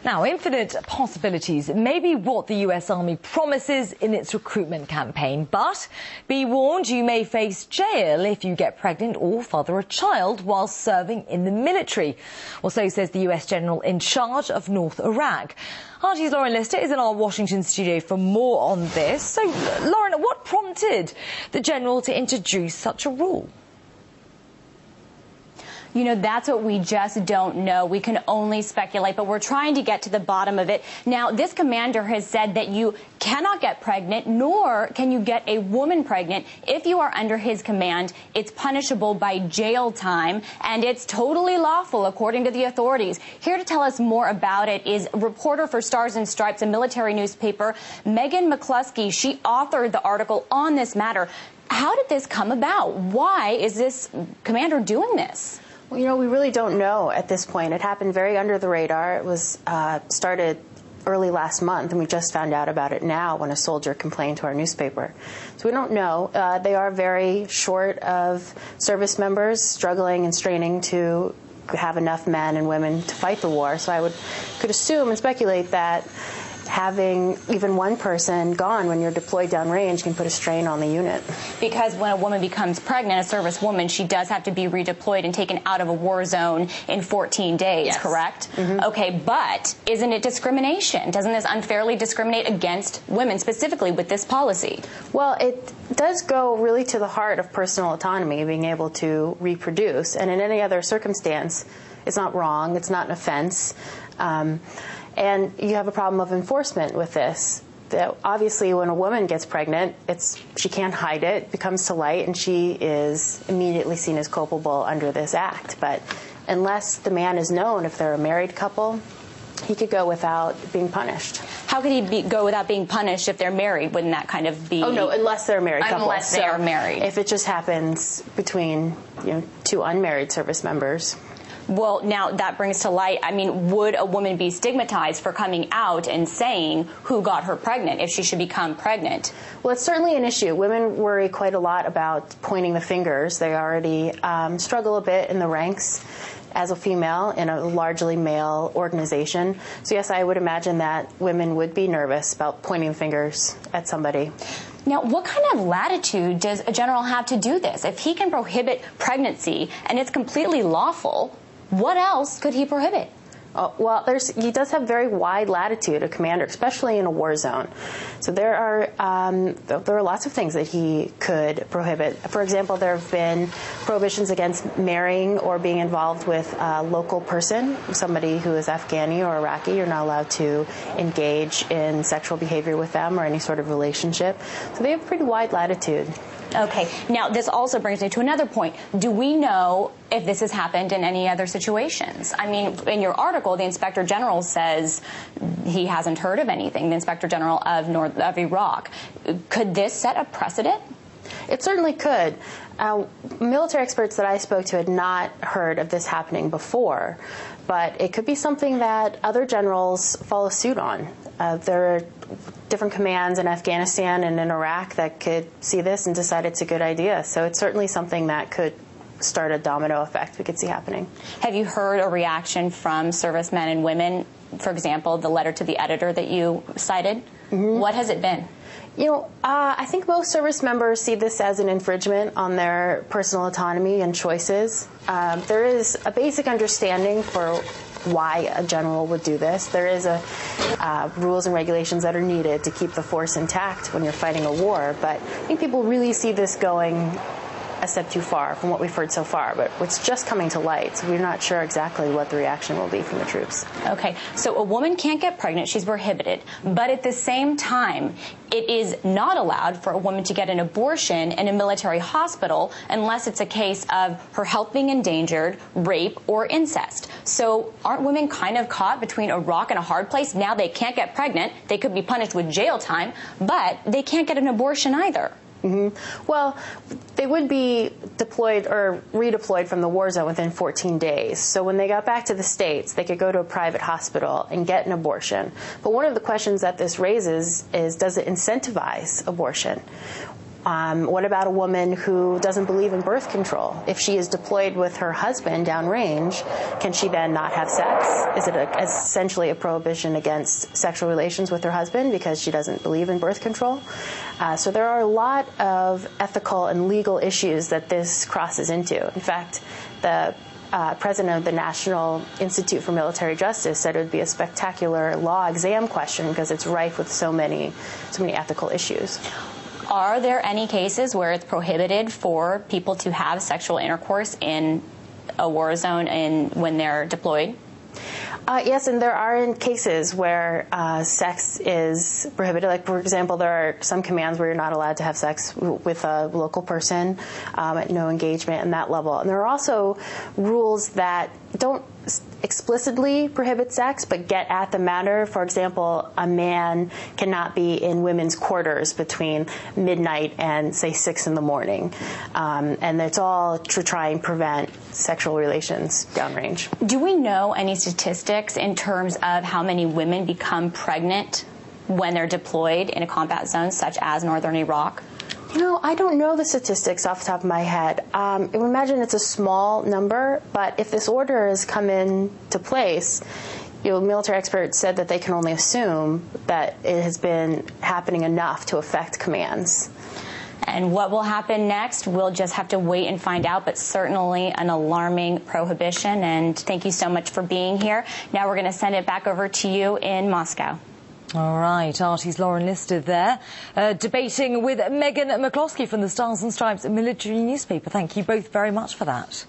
Now, infinite possibilities may be what the US Army promises in its recruitment campaign, but be warned, you may face jail if you get pregnant or father a child while serving in the military. Well, so says the US General in charge of North Iraq. RT's Lauren Lister is in our Washington studio for more on this. So, Lauren, what prompted the General to introduce such a rule? You know, that's what we just don't know. We can only speculate, but we're trying to get to the bottom of it. Now, this commander has said that you cannot get pregnant, nor can you get a woman pregnant. If you are under his command, it's punishable by jail time, and it's totally lawful, according to the authorities. Here to tell us more about it is reporter for Stars and Stripes, a military newspaper, Megan McCluskey. She authored the article on this matter. How did this come about? Why is this commander doing this? Well, you know, we really don't know at this point. It happened very under the radar. It was started early last month, and we just found out about it now when a soldier complained to our newspaper. So we don't know. They are very short of service members, struggling and straining to have enough men and women to fight the war. So I could assume and speculate that having even one person gone when you're deployed downrange can put a strain on the unit. Because when a woman becomes pregnant, a service woman, she does have to be redeployed and taken out of a war zone in 14 days, yes. Correct? Mm-hmm. Okay, but isn't it discrimination? Doesn't this unfairly discriminate against women, specifically with this policy? Well, it does go really to the heart of personal autonomy, being able to reproduce. And in any other circumstance, it's not wrong, it's not an offense. And you have a problem of enforcement with this. Obviously, when a woman gets pregnant, she can't hide it, becomes to light, and she is immediately seen as culpable under this act. But unless the man is known, if they're a married couple, he could go without being punished. How could he go without being punished if they're married? Wouldn't that kind of be... Oh, no, unless they're a married couple. Unless they are married. If it just happens between, two unmarried service members. Well, now that brings to light, I mean, would a woman be stigmatized for coming out and saying who got her pregnant if she should become pregnant? Well, it's certainly an issue. Women worry quite a lot about pointing the fingers. They already struggle a bit in the ranks as a female in a largely male organization. So, yes, I would imagine that women would be nervous about pointing fingers at somebody. Now, what kind of latitude does a general have to do this? If he can prohibit pregnancy and it's completely lawful, what else could he prohibit? Well, he does have very wide latitude, a commander, especially in a war zone. So there are lots of things that he could prohibit. For example, there have been prohibitions against marrying or being involved with a local person, somebody who is Afghani or Iraqi. You're not allowed to engage in sexual behavior with them or any sort of relationship. So they have pretty wide latitude. Okay. Now, this also brings me to another point. Do we know if this has happened in any other situations? I mean, in your article, the Inspector General says he hasn't heard of anything, the Inspector General of Iraq. Could this set a precedent? It certainly could. Military experts that I spoke to had not heard of this happening before, but it could be something that other generals follow suit on. There are different commands in Afghanistan and in Iraq that could see this and decide it's a good idea. So it's certainly something that could start a domino effect we could see happening. Have you heard a reaction from servicemen and women? For example, the letter to the editor that you cited? Mm-hmm. What has it been? I think most service members see this as an infringement on their personal autonomy and choices. There is a basic understanding for why a general would do this. There is rules and regulations that are needed to keep the force intact when you're fighting a war, but I think people really see this going a step too far from what we've heard so far, but it's just coming to light, so we're not sure exactly what the reaction will be from the troops. Okay, so a woman can't get pregnant, she's prohibited, but at the same time, it is not allowed for a woman to get an abortion in a military hospital unless it's a case of her health being endangered, rape, or incest. So aren't women kind of caught between a rock and a hard place? Now they can't get pregnant, they could be punished with jail time, but they can't get an abortion either. Mm-hmm. Well, they would be deployed or redeployed from the war zone within 14 days. So when they got back to the States, they could go to a private hospital and get an abortion. But one of the questions that this raises is, does it incentivize abortion? What about a woman who doesn't believe in birth control? If she is deployed with her husband downrange, can she then not have sex? Is it essentially a prohibition against sexual relations with her husband because she doesn't believe in birth control? So there are a lot of ethical and legal issues that this crosses into. In fact, the president of the National Institute for Military Justice said it would be a spectacular law exam question because it's rife with so many ethical issues. Are there any cases where it's prohibited for people to have sexual intercourse in a war zone when they're deployed? Yes, and there are cases where sex is prohibited. Like, for example, there are some commands where you're not allowed to have sex with a local person, no engagement in that level. And there are also rules that don't explicitly prohibit sex, but get at the matter. For example, a man cannot be in women's quarters between midnight and, say, 6 in the morning. And it's all to try and prevent sexual relations downrange. Do we know any statistics in terms of how many women become pregnant when they're deployed in a combat zone, such as northern Iraq? You know, I don't know the statistics off the top of my head. I would imagine it's a small number, but if this order has come into place, military experts said that they can only assume that it has been happening enough to affect commands. And what will happen next, we'll just have to wait and find out, but certainly an alarming prohibition. And thank you so much for being here. Now we're going to send it back over to you in Moscow. All right, RT's Lauren Listed there, debating with Megan McCloskey from the Stars and Stripes military newspaper. Thank you both very much for that.